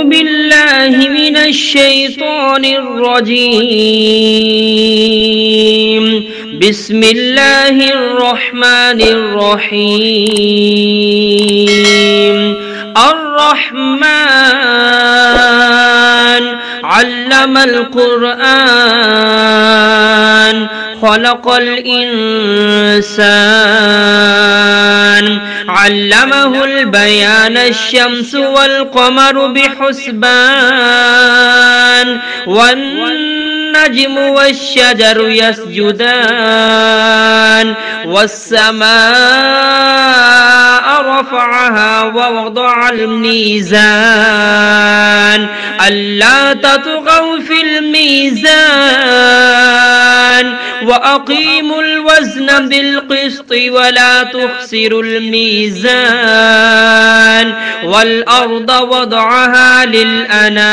بالله من الشيطان الرجيم. بسم الله الرحمن الرحيم. الرحمن علم القرآن خلق الإنسان علمه البيان الشمس والقمر بحسبان والنجم والشجر يسجدان والسماء رفعها ووضع الميزان ألا تطغوا في الميزان وأقيموا الوزن بالقسط ولا تخسروا الميزان والأرض وضعها للأنام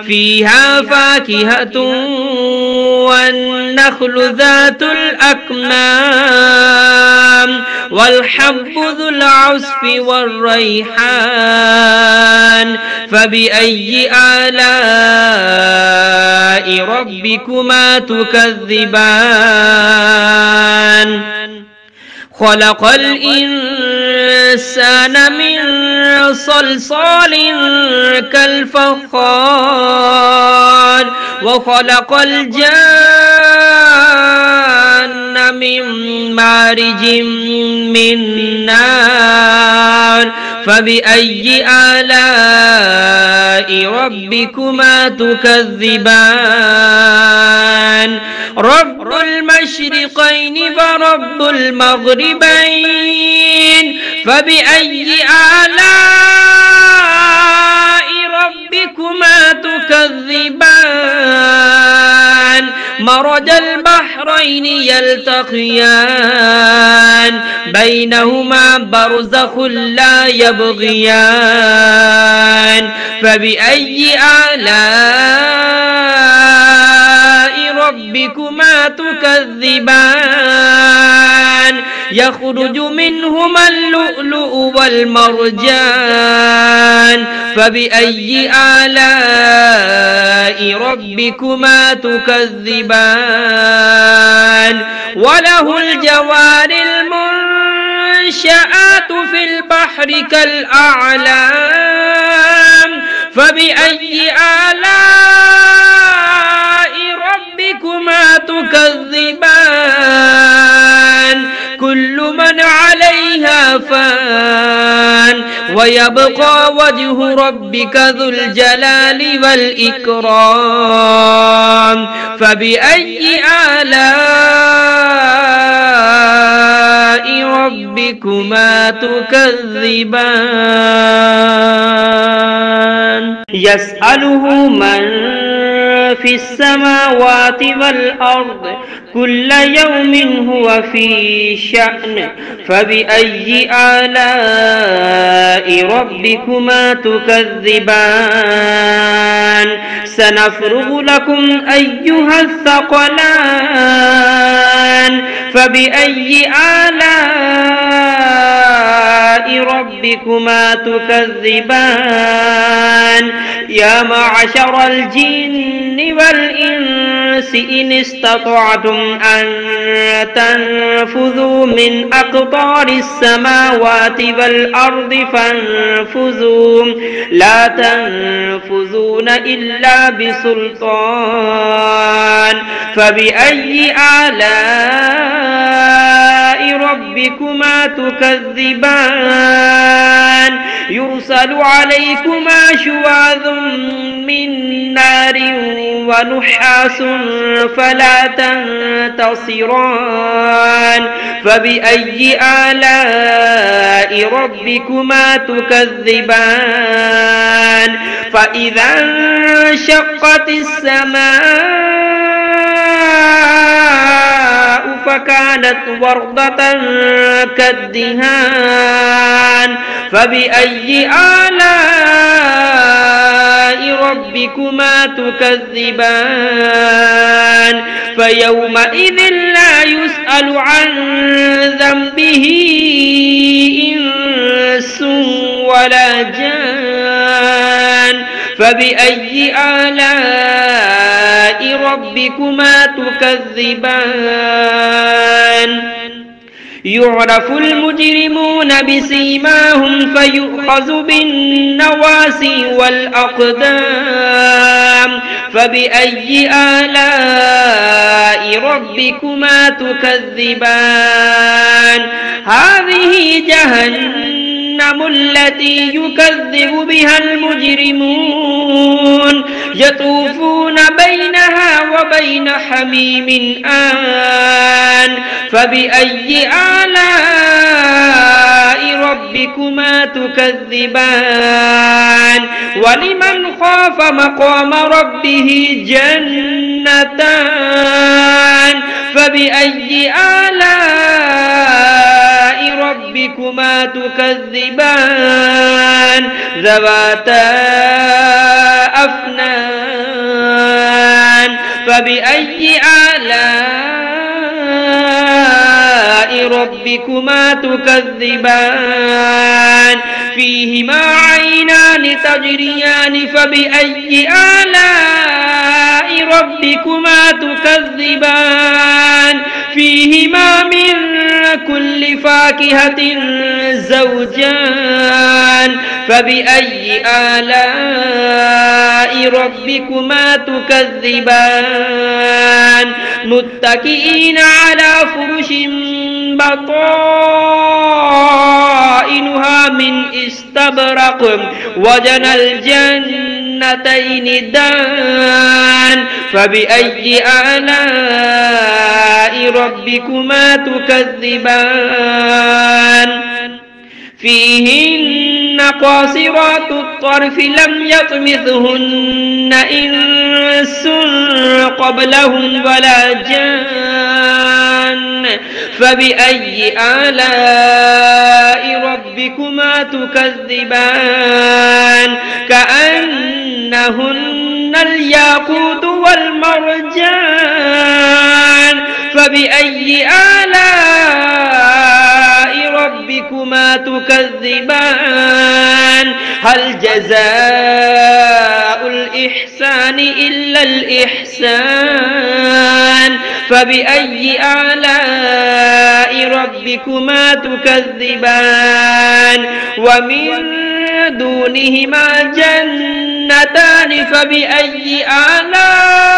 فيها فاكهة والنخل ذات الأكمام والحب ذو العصف والريحان فبأي آلاء ربكما تكذبان خلق الإنسان من صلصال كالفخار وخلق الجان من مارج من نار فبأي آلاء ربكما تكذبان رب المشرقين ورب المغربين فبأي آلاء ربكما تكذبان مرج البحرين يلتقيان بينهما برزخ لا يبغيان فبأي آلاء ربكما تكذبان يخرج منهما اللؤلؤ والمرجان فبأي آلاء ربكما تكذبان وله الجوار المنشآت في البحر كالأعلام فبأي آلاء ربكما تكذبان كل من عليها فان ويبقى وجه ربك ذو الجلال والإكرام فبأي آلاء ربكما تكذبان يسأله من في السماوات والأرض كل يوم هو في شأن فبأي آلاء ربكما تكذبان سنفرغ لكم أيها الثقلان فبأي آلاء ربكما تكذبان يا معشر الجن والإنس إن استطعتم أن تنفذوا من أقطار السماوات والأرض فانفذوا لا تنفذون إلا بسلطان فبأي آلاء ربكما تكذبان يرسل عليكما شواظ من نار ونحاس فلا تنتصران فبأي آلاء ربكما تكذبان فإذا انشقت السماء فكانت وردة كالدهان فبأي آلاء ربكما تكذبان فيومئذ لا يسأل عن ذنبه إنس ولا جان فبأي آلاء ربكما تكذبان يعرف المجرمون بسيماهم فيؤخذ بالنواسي والأقدام فبأي آلاء ربكما تكذبان هذه جهنم التي يكذب بها المجرمون يطوفون بينها وبين حميم آن فبأي آلاء ربكما تكذبان ولمن خاف مقام ربه جنتان فبأي آلاء ربكما تكذبان ذواتا أفنان فبأي آلاء ربكما تكذبان فيهما عينان تجريان فبأي آلاء ربكما تكذبان فيهما من كل فاكهة زوجان فبأي آلاء ربكما تكذبان متكئين على فرش بطائنها من استبرق وجنى الجنتين دان فبأي آلاء ربكما تكذبان فيهن قاصرات الطرف لم يطمثهن إنس قبلهم ولا جان فبأي آلاء ربكما تكذبان كأنهن الياقوت والمرجان فبأي آلاء ربكما تكذبان هل جزاء الإحسان إلا الإحسان فبأي آلاء ربكما تكذبان ومن دونهما جنتان فبأي آلاء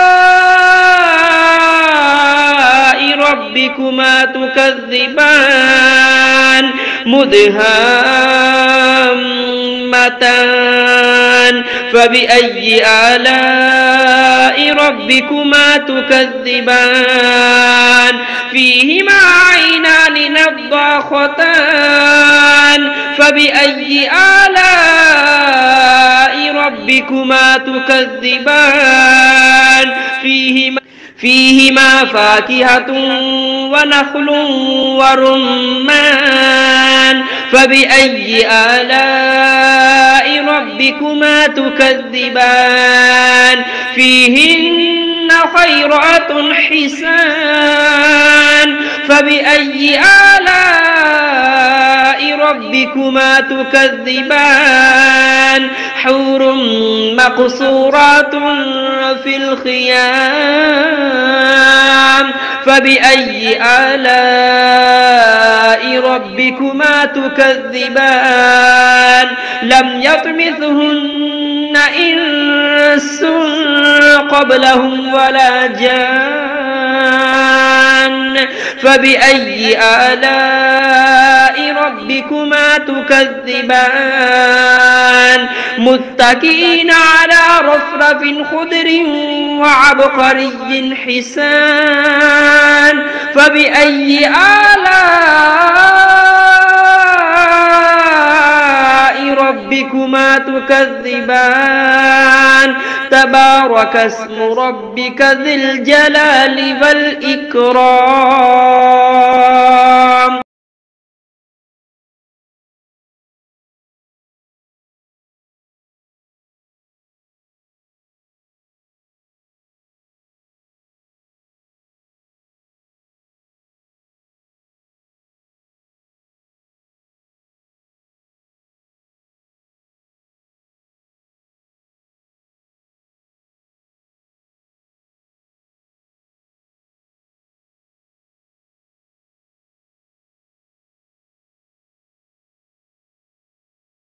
ربكما تكذبان مدهامتان فبأي آلاء ربكما تكذبان فيهما عينان نضاختان فبأي آلاء ربكما تكذبان فيهما فاكهة ونخل ورمان فبأي آلاء ربكما تكذبان فيهن خيرات حسان فبأي آلاء ربكما تكذبان حور مقصورات في الخيام فبأي آلاء ربكما تكذبان لم يطمثهن إنس قبلهم ولا جان فبأي آلاء ربكما تكذبان متكئين على رفرف خضر وعبقري حسان فبأي آلاء ربكما تكذبان تبارك اسم ربك ذي الجلال والإكرام